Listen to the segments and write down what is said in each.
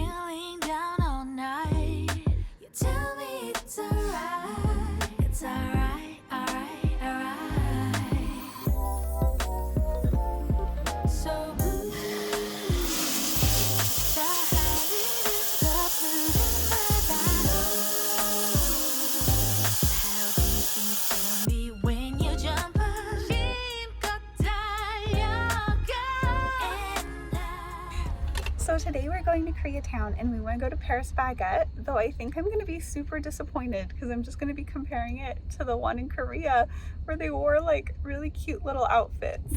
feeling down all night, you tell me it's alright. It's alright, alright, alright. So blue, the highest of blue, but I know how deep you feel me when you jump up. So today we're going to Koreatown and we want to go to Paris Baguette, though I think I'm going to be super disappointed because I'm just going to be comparing it to the one in Korea where they wore like really cute little outfits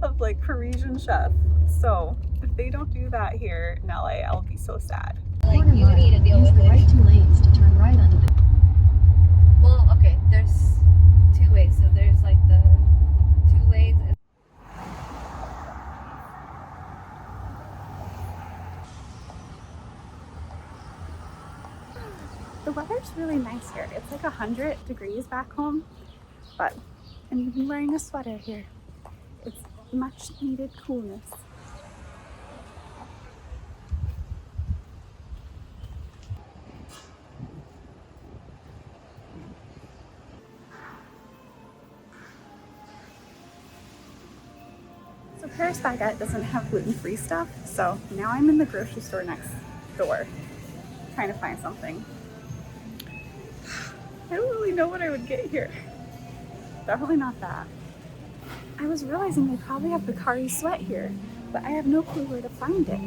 of like Parisian chefs. So if they don't do that here in LA, I'll be so sad. Like you need to deal with it. Right 2 lanes to turn right onto the... Well, okay, there's 2 ways. So there's like the 2 lanes. The weather's really nice here. It's like 100 degrees back home, but I'm even wearing a sweater here. It's much needed coolness. So Paris Baguette doesn't have gluten-free stuff, so now I'm in the grocery store next door trying to find something. I don't really know what I would get here. Definitely not that. I was realizing they probably have Bacardi Sweat here, but I have no clue where to find it.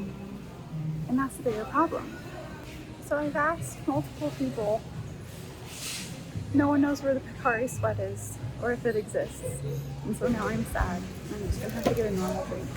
And that's the bigger problem. So I've asked multiple people. No one knows where the Bacardi Sweat is or if it exists. And so now I'm sad. I'm just gonna have to get a normal drink.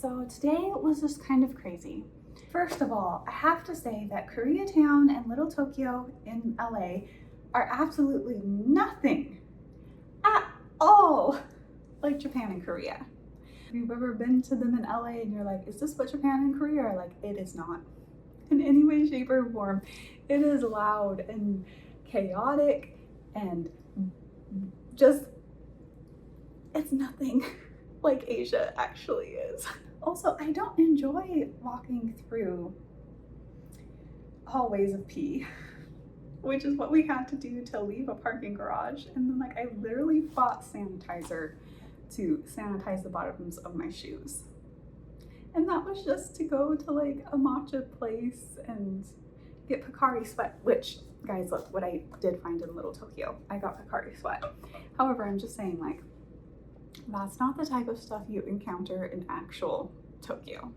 So today was just kind of crazy. First of all, I have to say that Koreatown and Little Tokyo in LA are absolutely nothing at all like Japan and Korea. If you've ever been to them in LA and you're like, is this what Japan and Korea are like? It is not in any way, shape, or form. It is loud and chaotic and just, it's nothing like Asia actually is. Also, I don't enjoy walking through hallways of pee, which is what we had to do to leave a parking garage. And then like I literally bought sanitizer to sanitize the bottoms of my shoes. And that was just to go to like a matcha place and get Bacardi Sweat, which guys, look what I did find in Little Tokyo. I got Bacardi Sweat. However, I'm just saying like, that's not the type of stuff you encounter in actual Tokyo.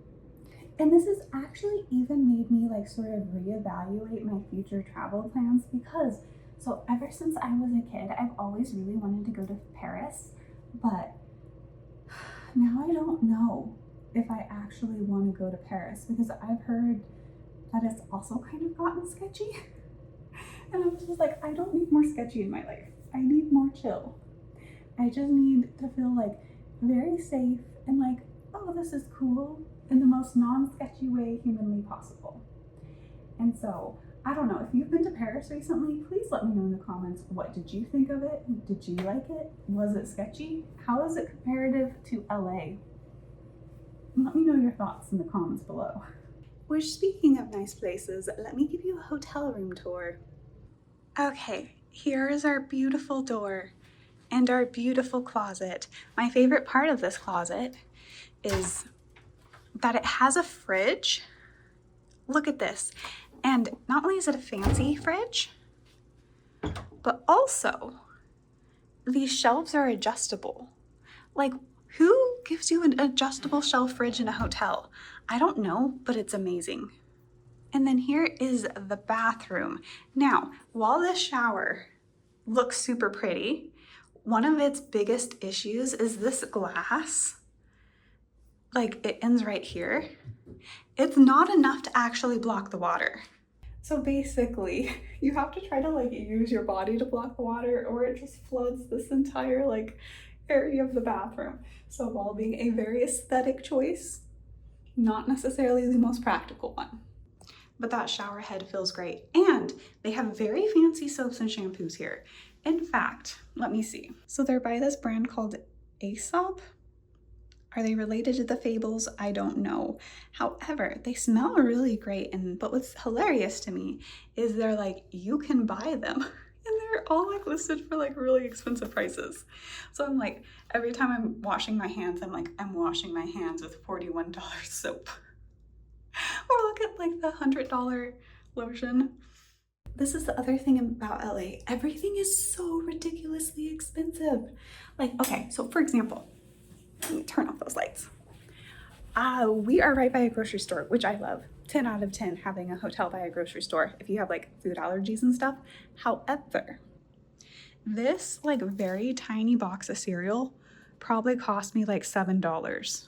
And this has actually even made me like sort of reevaluate my future travel plans because so ever since I was a kid, I've always really wanted to go to Paris, but now I don't know if I actually want to go to Paris because I've heard that it's also kind of gotten sketchy. And I was just like, I don't need more sketchy in my life. I need more chill. I just need to feel like very safe and like, oh, this is cool in the most non-sketchy way humanly possible. And so I don't know, if you've been to Paris recently, please let me know in the comments, what did you think of it? Did you like it? Was it sketchy? How is it comparative to LA? Let me know your thoughts in the comments below. Which, speaking of nice places, let me give you a hotel room tour. Okay, here is our beautiful door and our beautiful closet. My favorite part of this closet is that it has a fridge. Look at this. And not only is it a fancy fridge, but also these shelves are adjustable. Like, who gives you an adjustable shelf fridge in a hotel? I don't know, but it's amazing. And then here is the bathroom. Now, while this shower looks super pretty, one of its biggest issues is this glass. Like, it ends right here. It's not enough to actually block the water. So basically, you have to try to like use your body to block the water, or it just floods this entire like area of the bathroom. So while being a very aesthetic choice, not necessarily the most practical one. But that shower head feels great. And they have very fancy soaps and shampoos here. In fact, let me see. So they're by this brand called Aesop. Are they related to the Fables? I don't know. However, they smell really great. But what's hilarious to me is they're like, you can buy them. And they're all like listed for like really expensive prices. So I'm like, every time I'm washing my hands, I'm like, I'm washing my hands with $41 soap. Or look at like the $100 lotion. This is the other thing about LA. Everything is so ridiculously expensive. Like, okay, so for example, let me turn off those lights. We are right by a grocery store, which I love. 10 out of 10 having a hotel by a grocery store if you have like food allergies and stuff. However, this like very tiny box of cereal probably cost me like $7.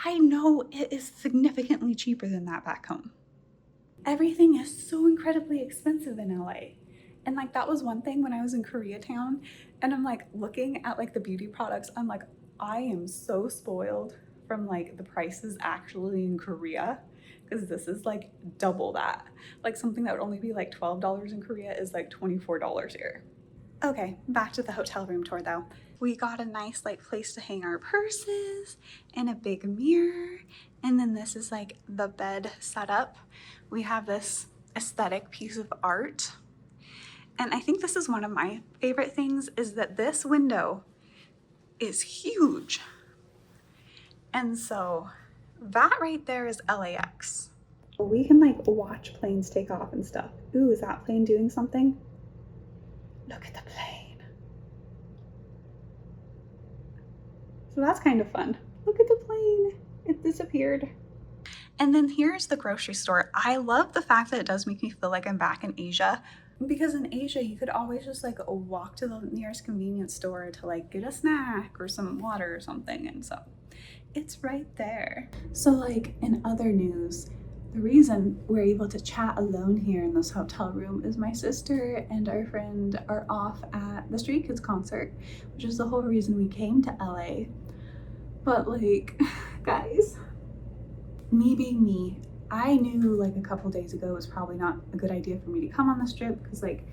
I know it is significantly cheaper than that back home. Everything is so incredibly expensive in LA. And like that was one thing when I was in Koreatown, and I'm like looking at like the beauty products, I'm like, I am so spoiled from like the prices actually in Korea, because this is like double that. Like something that would only be like $12 in Korea is like $24 here. Okay, back to the hotel room tour though. We got a nice like place to hang our purses and a big mirror. And then this is like the bed setup. We have this aesthetic piece of art. And I think this is one of my favorite things, is that this window is huge. And so that right there is LAX. We can like watch planes take off and stuff. Ooh, is that plane doing something? Look at the plane. So that's kind of fun. Look at the plane. It disappeared. And then here's the grocery store. I love the fact that it does make me feel like I'm back in Asia, because in Asia you could always just like walk to the nearest convenience store to like get a snack or some water or something, and so it's right there. So like in other news, the reason we're able to chat alone here in this hotel room is my sister and our friend are off at the Stray Kids concert, which is the whole reason we came to LA. But like, guys, me being me, I knew like a couple days ago it was probably not a good idea for me to come on this trip, because like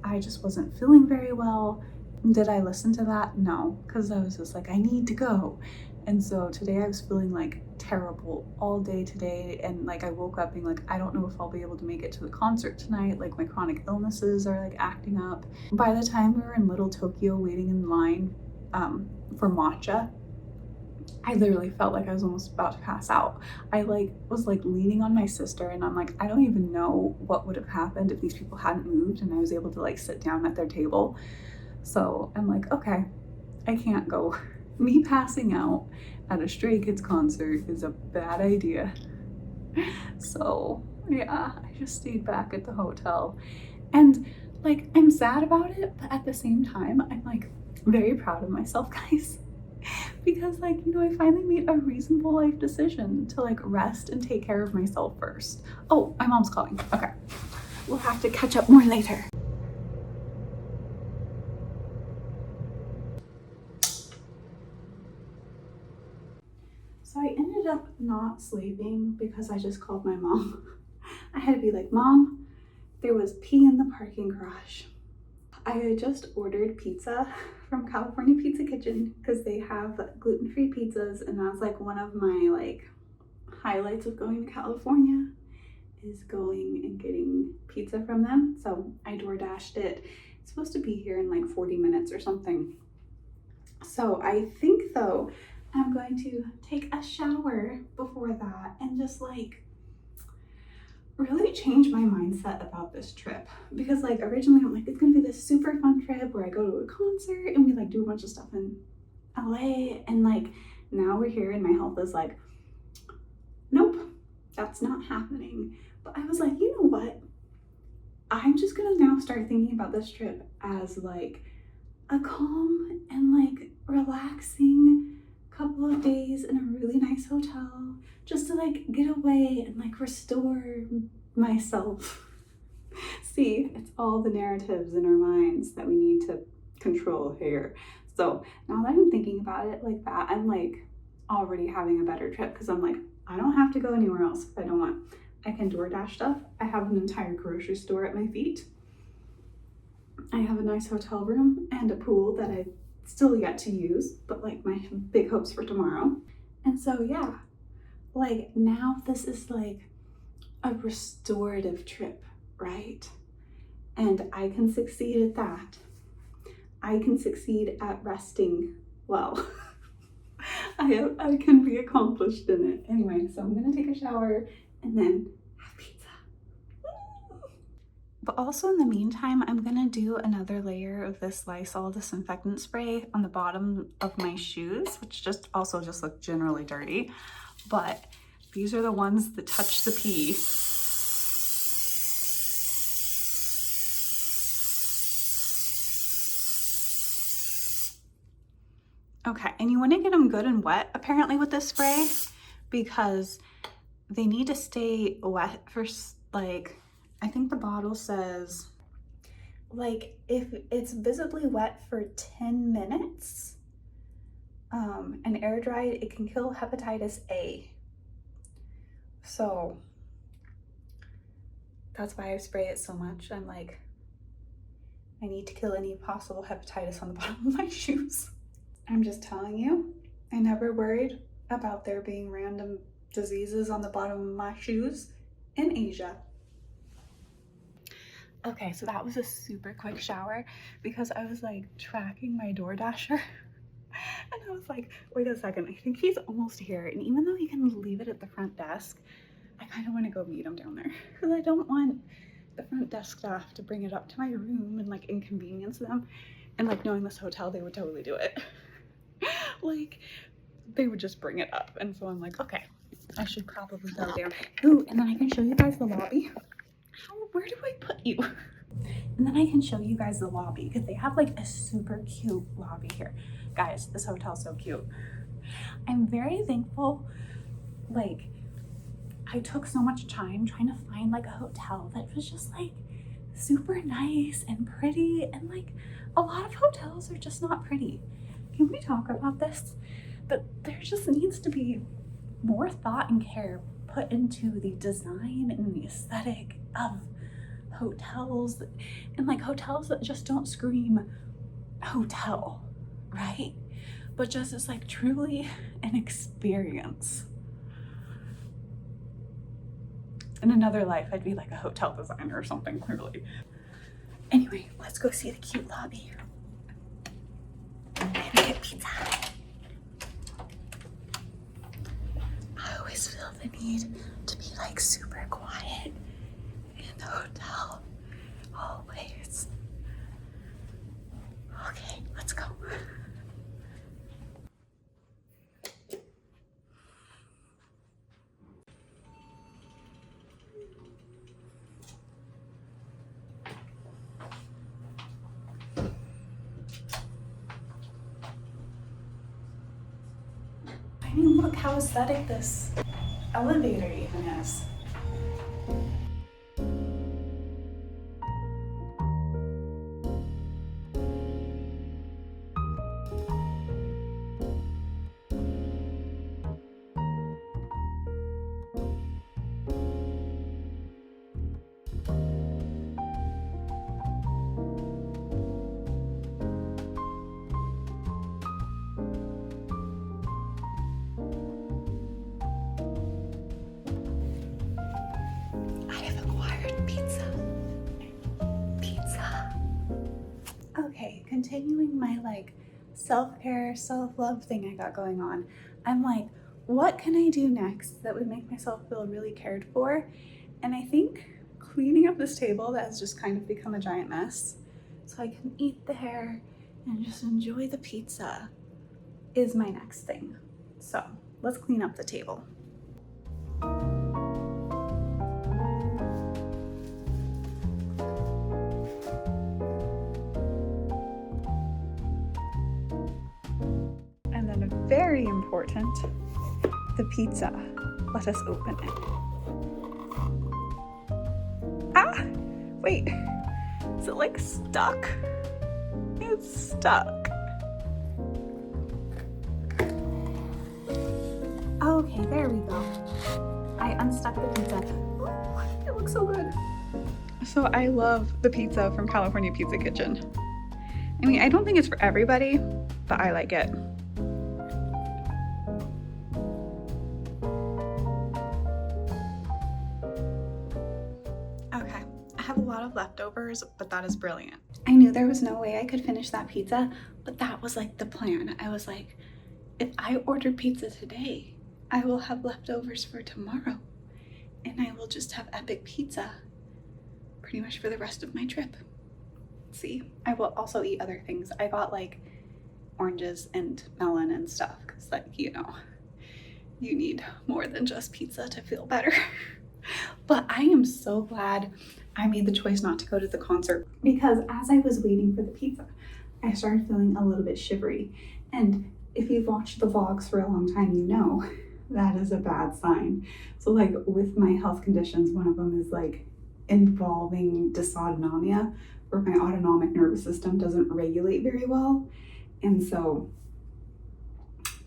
I just wasn't feeling very well. Did I listen to that? No, because I was just like, I need to go. And so today I was feeling like terrible all day today, and like I woke up being like, I don't know if I'll be able to make it to the concert tonight. Like my chronic illnesses are like acting up. By the time we were in Little Tokyo waiting in line for matcha, I literally felt like I was almost about to pass out. I like was like leaning on my sister, and I'm like, I don't even know what would have happened if these people hadn't moved and I was able to like sit down at their table. So I'm like, okay, I can't go. Me passing out at a Stray Kids concert is a bad idea. So yeah, I just stayed back at the hotel, and like I'm sad about it, but at the same time I'm like very proud of myself, guys. Because like, you know, I finally made a reasonable life decision to like rest and take care of myself first. Oh, my mom's calling. Okay, we'll have to catch up more later. So I ended up not sleeping because I just called my mom. I had to be like, Mom, there was pee in the parking garage. I had just ordered pizza from California Pizza Kitchen because they have gluten-free pizzas, and that's like one of my like highlights of going to California is going and getting pizza from them. So I DoorDashed it. It's supposed to be here in like 40 minutes or something. So I think though I'm going to take a shower before that and just like really change my mindset about this trip, because like originally I'm like, it's gonna be this super fun trip where I go to a concert and we like do a bunch of stuff in LA, and like now we're here and my health is like, nope, that's not happening. But I was like, you know what, I'm just gonna now start thinking about this trip as like a calm and like relaxing couple of days in a really nice hotel, just to like get away and like restore myself. See, it's all the narratives in our minds that we need to control here. So now that I'm thinking about it like that, I'm like already having a better trip, because I'm like, I don't have to go anywhere else if I don't want. I can DoorDash stuff. I have an entire grocery store at my feet. I have a nice hotel room and a pool that I still yet to use, but like my big hopes for tomorrow. And so yeah, like now this is like a restorative trip, right? And I can succeed at that. I can succeed at resting well. I can be accomplished in it. Anyway, so I'm gonna take a shower and then have pizza. But also in the meantime, I'm gonna do another layer of this Lysol disinfectant spray on the bottom of my shoes, which just look generally dirty. But these are the ones that touch the pee. Okay, and you wanna get them good and wet apparently with this spray, because they need to stay wet for like, I think the bottle says, like, if it's visibly wet for 10 minutes and air dried, it can kill hepatitis A. So that's why I spray it so much. I'm like, I need to kill any possible hepatitis on the bottom of my shoes. I'm just telling you, I never worried about there being random diseases on the bottom of my shoes in Asia. Okay, so that was a super quick shower because I was like tracking my DoorDasher and I was like, wait a second, I think he's almost here. And even though he can leave it at the front desk, I kind of want to go meet him down there because I don't want the front desk staff to bring it up to my room and like inconvenience them. And like knowing this hotel, they would totally do it. Like they would just bring it up. And so I'm like, okay, I should probably go down. Ooh, and then I can show you guys the lobby. Where do I put you? And then I can show you guys the lobby because they have like a super cute lobby here. Guys, this hotel's so cute. I'm very thankful. Like, I took so much time trying to find like a hotel that was just like super nice and pretty, and like a lot of hotels are just not pretty. Can we talk about this? That there just needs to be more thought and care put into the design and the aesthetic of hotels, and like hotels that just don't scream hotel, right? But just is like truly an experience. In another life, I'd be like a hotel designer or something, clearly. Anyway, let's go see the cute lobby and get pizza. I always feel the need to be like super quiet in the hotel always. Okay, let's go. I mean, look how aesthetic this elevator even is. Okay, continuing my like self-care, self-love thing I got going on. I'm like, what can I do next that would make myself feel really cared for? And I think cleaning up this table that has just kind of become a giant mess so I can eat there and just enjoy the pizza is my next thing. So let's clean up the table. And then very important, the pizza. Let us open it. Ah, wait, is it like stuck? It's stuck. Okay, there we go. I unstuck the pizza. Ooh, it looks so good. So I love the pizza from California Pizza Kitchen. I mean, I don't think it's for everybody, but I like it. Okay, I have a lot of leftovers, but that is brilliant. I knew there was no way I could finish that pizza, but that was like the plan. I was like, if I order pizza today, I will have leftovers for tomorrow, and I will just have epic pizza pretty much for the rest of my trip. See, I will also eat other things. I got like oranges and melon and stuff because, like, you know, you need more than just pizza to feel better. But I am so glad I made the choice not to go to the concert, because as I was waiting for the pizza, I started feeling a little bit shivery. And if you've watched the vlogs for a long time, you know that is a bad sign. So like with my health conditions, one of them is like involving dysautonomia, where my autonomic nervous system doesn't regulate very well. And so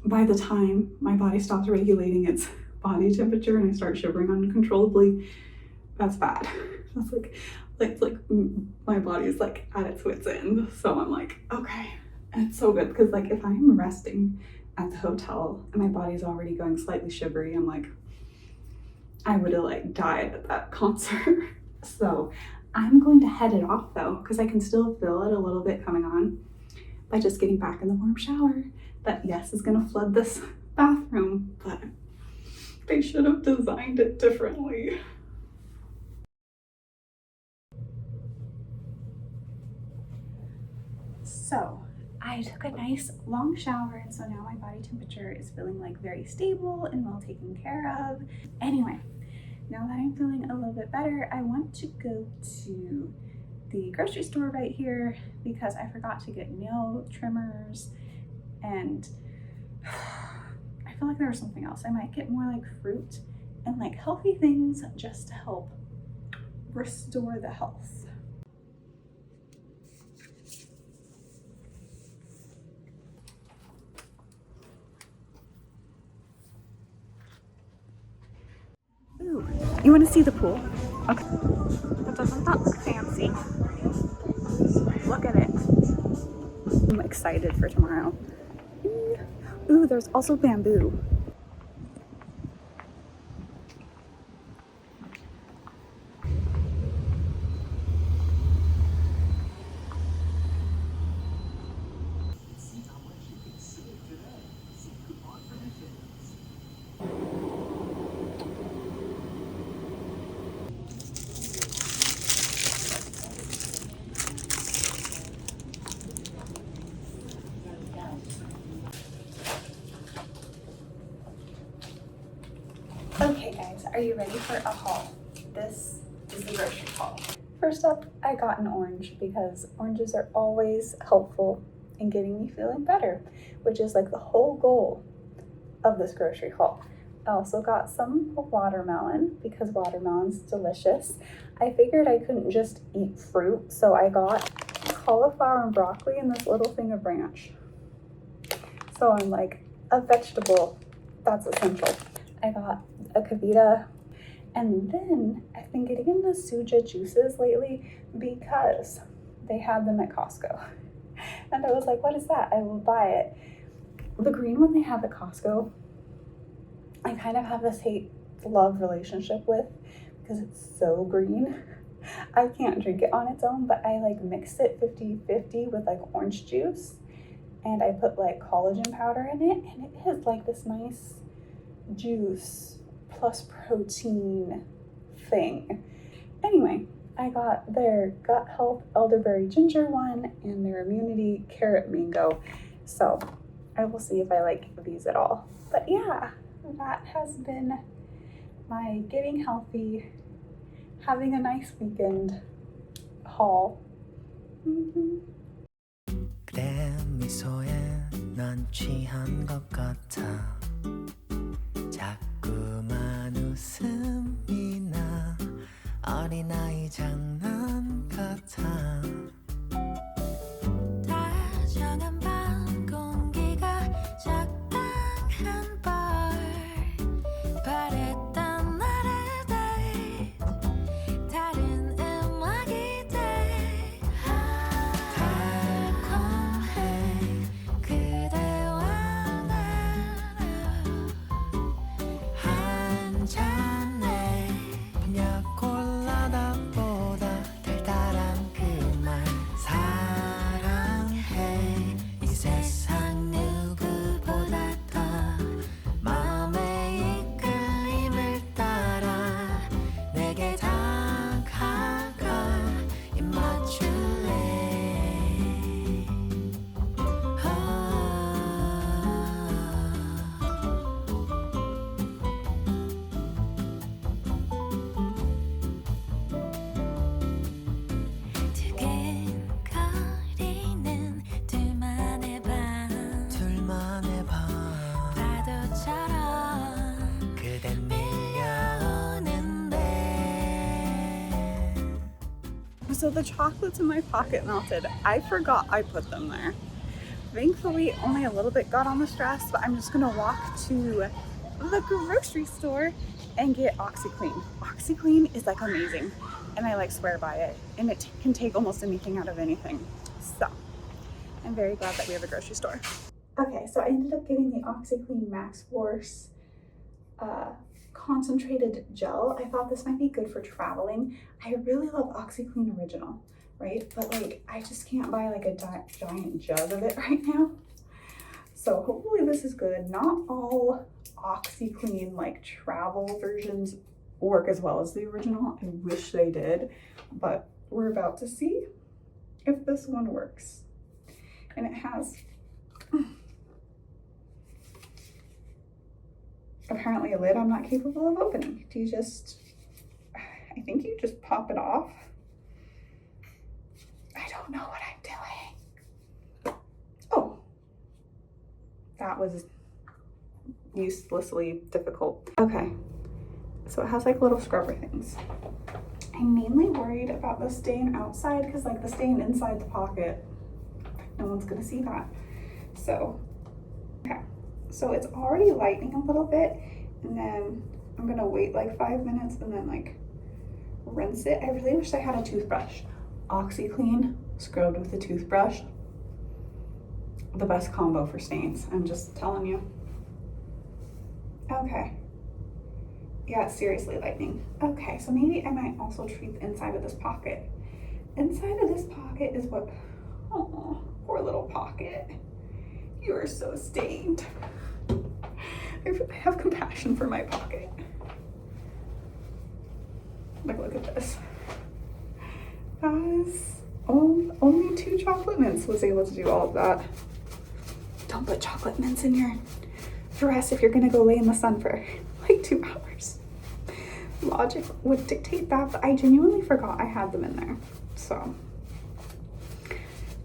by the time my body stops regulating its body temperature and I start shivering uncontrollably, that's bad. That's like my body is like at its wit's end. So I'm like, okay, it's so good, because like if I'm resting at the hotel and my body's already going slightly shivery, I'm like, I would have like died at that concert. So I'm going to head it off though, because I can still feel it a little bit coming on by just getting back in the warm shower. That, yes, is gonna flood this bathroom, but they should have designed it differently. So I took a nice long shower, and so now my body temperature is feeling like very stable and well taken care of. Anyway, now that I'm feeling a little bit better, I want to go to the grocery store right here because I forgot to get nail trimmers, and I feel like there was something else. I might get more like fruit and like healthy things just to help restore the health. Ooh, you want to see the pool? Okay. That doesn't look fancy. Look at it. I'm excited for tomorrow. Ooh, there's also bamboo. Okay guys, are you ready for a haul? This is the grocery haul. First up, I got an orange because oranges are always helpful in getting me feeling better, which is like the whole goal of this grocery haul. I also got some watermelon because watermelon's delicious. I figured I couldn't just eat fruit, so I got cauliflower and broccoli in this little thing of ranch. So I'm like, a vegetable, that's essential. I got a Kavita, and then I've been getting into Suja juices lately because they had them at Costco. And I was like, what is that? I will buy it. The green one they have at Costco, I kind of have this hate-love relationship with because it's so green. I can't drink it on its own, but I like mixed it 50-50 with like orange juice, and I put like collagen powder in it, and it is like this nice juice plus protein thing. Anyway, I got their gut health elderberry ginger one and their immunity carrot mango. So I will see if I like these at all. But yeah, that has been my getting healthy, having a nice weekend haul. 그대 미소에 난 취한 것 같아 자꾸만 웃음이 나 어린아이 장난 같아 다정한 밤 공기가 적당한 bar 바랬던 나를 date 다른 음악이 돼 달콤해 그대와 나로 한 잔에 피냐콜라다보다 달달한 그 말 사랑해 이 세상 누구보다 더 마음의 이끌림을 따라 내게 다가가 입 맞출래 두근거리는 둘만의 밤 둘만의 밤 파도처럼 그댄 밀려오는데 So the chocolates in my pocket melted. I forgot I put them there. Thankfully, only a little bit got on the stress, but I'm just gonna walk to the grocery store and get OxyClean. OxyClean is like amazing, and I like swear by it, and it can take almost anything out of anything. So I'm very glad that we have a grocery store. Okay, so I ended up getting the OxyClean Max Force concentrated gel. I thought this might be good for traveling. I really love OxyClean Original, right? But like, I just can't buy like a giant jug of it right now. So hopefully this is good. Not all OxyClean like travel versions work as well as the original. I wish they did, but we're about to see if this one works. And it has apparently a lid I'm not capable of opening. Do you just, I think you just pop it off. I don't know what I'm doing. Oh, that was uselessly difficult. Okay, so it has like little scrubber things. I'm mainly worried about the stain outside because like the stain inside the pocket, no one's gonna see that. So, okay. So it's already lightening a little bit, and then I'm gonna wait like 5 minutes and then like rinse it. I really wish I had a toothbrush. OxyClean scrubbed with a toothbrush. The best combo for stains, I'm just telling you. Okay. Yeah, it's seriously lightening. Okay, so maybe I might also treat the inside of this pocket. Inside of this pocket is what, oh, poor little pocket. You are so stained. I have compassion for my pocket. Like, look at this. Guys, only 2 chocolate mints was able to do all of that. Don't put chocolate mints in your dress if you're gonna go lay in the sun for like 2 hours. Logic would dictate that, but I genuinely forgot I had them in there. So,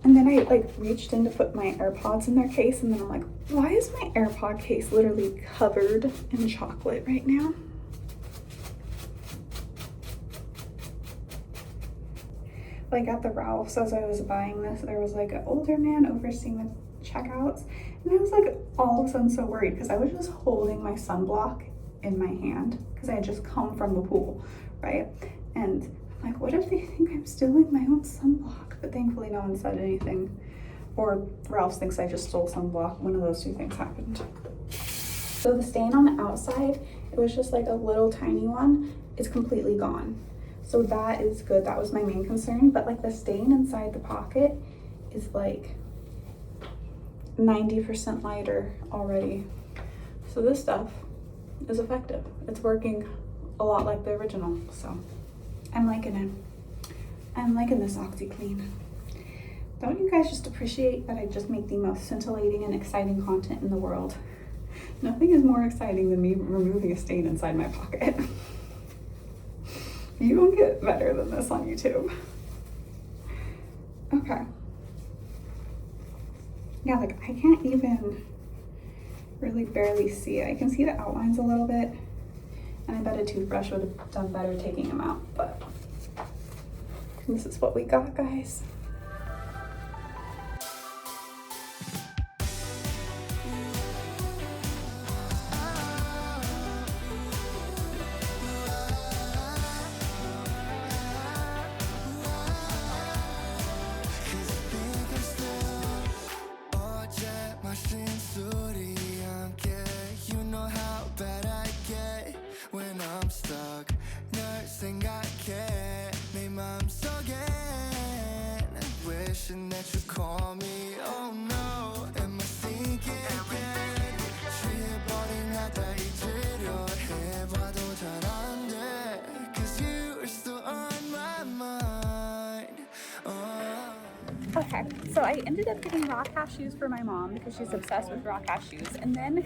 and then I like reached in to put my AirPods in their case, and then I'm like, why is my AirPod case literally covered in chocolate right now? Like at the Ralph's, as I was buying this, there was like an older man overseeing the checkouts, and I was like all of a sudden so worried because I was just holding my sunblock in my hand because I had just come from the pool, right? And I'm like, what if they think I'm stealing my own sunblock? But thankfully no one said anything. Or Ralph's thinks I just stole sunblock. One of those 2 things happened. So the stain on the outside, it was just like a little tiny one. It's completely gone. So that is good. That was my main concern. But like the stain inside the pocket is like 90% lighter already. So this stuff is effective. It's working a lot like the original. So I'm liking it. I'm liking this OxyClean. Don't you guys just appreciate that I just make the most scintillating and exciting content in the world? Nothing is more exciting than me removing a stain inside my pocket. You don't get better than this on YouTube. Okay. Yeah, like I can't even really barely see it. I can see the outlines a little bit, and I bet a toothbrush would have done better taking them out, but this is what we got, guys. That you call me, oh no, am I thinking again? 취해버린 아까 잊으려 해봐도 잘 안 돼, 'cause you are still on my mind. Okay, so I ended up getting raw cashews for my mom because she's obsessed with raw cashews, and then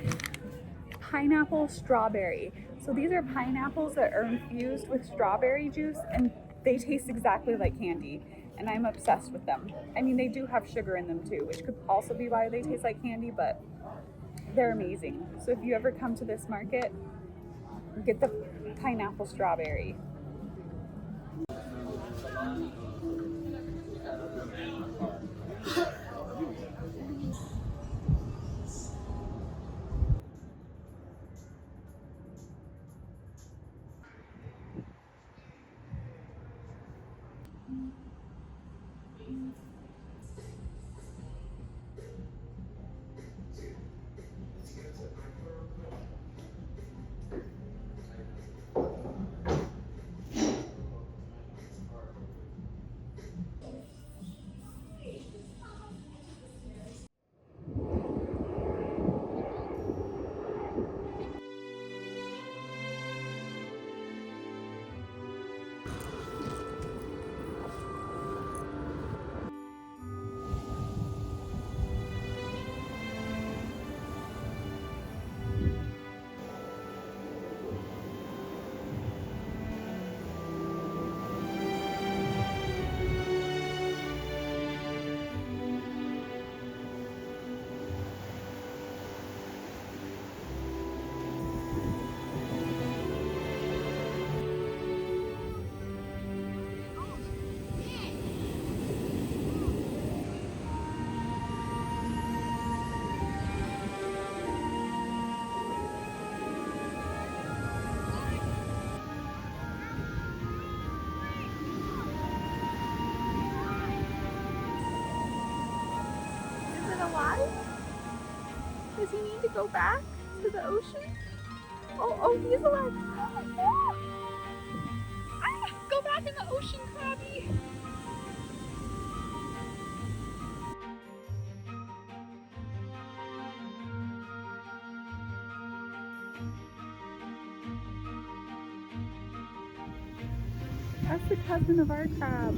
pineapple strawberry. So these are pineapples that are infused with strawberry juice, and they taste exactly like candy. And I'm obsessed with them. I mean, they do have sugar in them too, which could also be why they taste like candy, but they're amazing. So if you ever come to this market, get the pineapple strawberry. Does he need to go back to the ocean? Oh, he's alive. Go back in the ocean, Krabby. That's the cousin of our crab.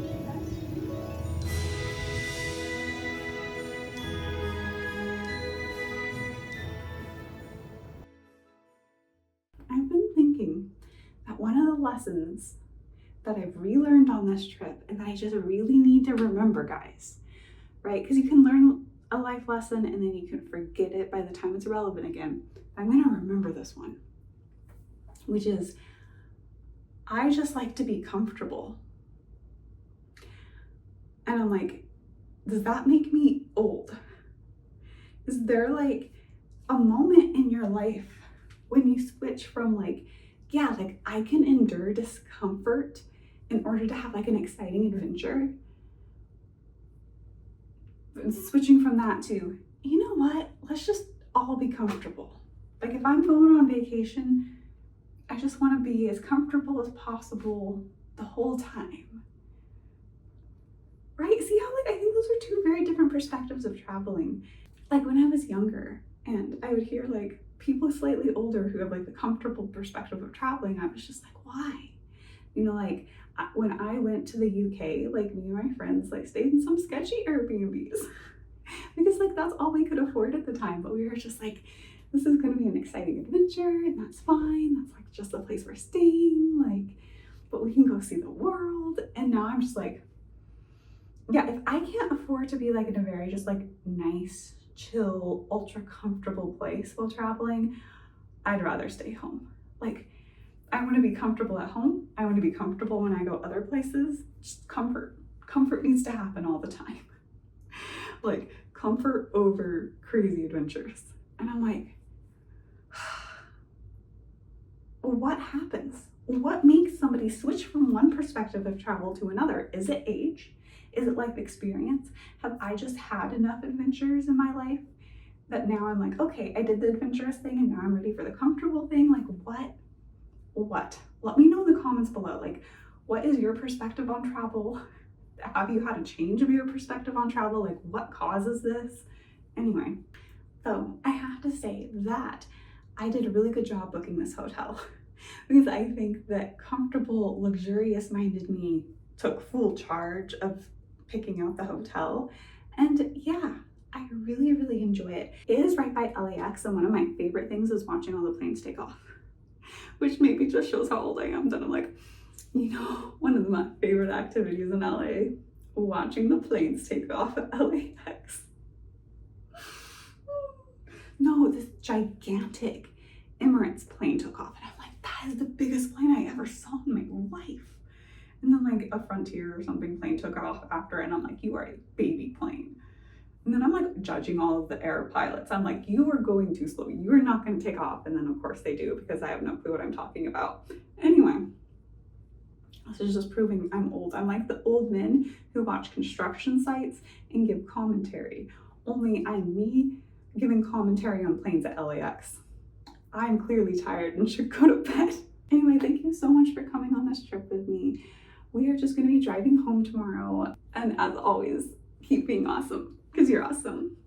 I've been thinking that one of the lessons that I've relearned on this trip and that I just really need to remember, guys, right? Because you can learn a life lesson and then you can forget it by the time it's relevant again. I'm going to remember this one, which is I just like to be comfortable. And I'm like, does that make me old? Is there like a moment in your life when you switch from like, yeah, like I can endure discomfort in order to have like an exciting adventure? And switching from that to, you know what? Let's just all be comfortable. Like if I'm going on vacation, I just want to be as comfortable as possible the whole time. Right? See how, like, I think those are two very different perspectives of traveling. Like when I was younger and I would hear like people slightly older who have like the comfortable perspective of traveling, I was just like, why? You know, like when I went to the UK, like me and my friends like stayed in some sketchy Airbnbs because like that's all we could afford at the time. But we were just like, this is going to be an exciting adventure and that's fine. That's like just the place we're staying, like, but we can go see the world. And now I'm just like, yeah, if I can't afford to be like in a very just like nice, chill, ultra comfortable place while traveling, I'd rather stay home. Like, I want to be comfortable at home. I want to be comfortable when I go other places. Just comfort. Comfort needs to happen all the time. Like, comfort over crazy adventures. And I'm like, what happens? What makes somebody switch from one perspective of travel to another? Is it age? Is it life experience? Have I just had enough adventures in my life that now I'm like, okay, I did the adventurous thing and now I'm ready for the comfortable thing? Like what? Let me know in the comments below. Like, what is your perspective on travel? Have you had a change of your perspective on travel? Like, what causes this? Anyway, so I have to say that I did a really good job booking this hotel because I think that comfortable, luxurious-minded me took full charge of picking out the hotel. And yeah, I really, really enjoy it. It is right by LAX, and one of my favorite things is watching all the planes take off, which maybe just shows how old I am. That I'm like, you know, one of my favorite activities in LA, watching the planes take off at LAX. No, this gigantic Emirates plane took off, and I'm like, that is the biggest plane I ever saw in my life. And then like a Frontier or something plane took off after, and I'm like, you are a baby plane. And then I'm like judging all of the air pilots. I'm like, you are going too slow. You are not going to take off. And then of course they do, because I have no clue what I'm talking about. Anyway, this is just proving I'm old. I'm like the old men who watch construction sites and give commentary. Only I'm me giving commentary on planes at LAX. I'm clearly tired and should go to bed. Anyway, thank you so much for coming on this trip with me. We are just going to be driving home tomorrow. And as always, keep being awesome, because you're awesome.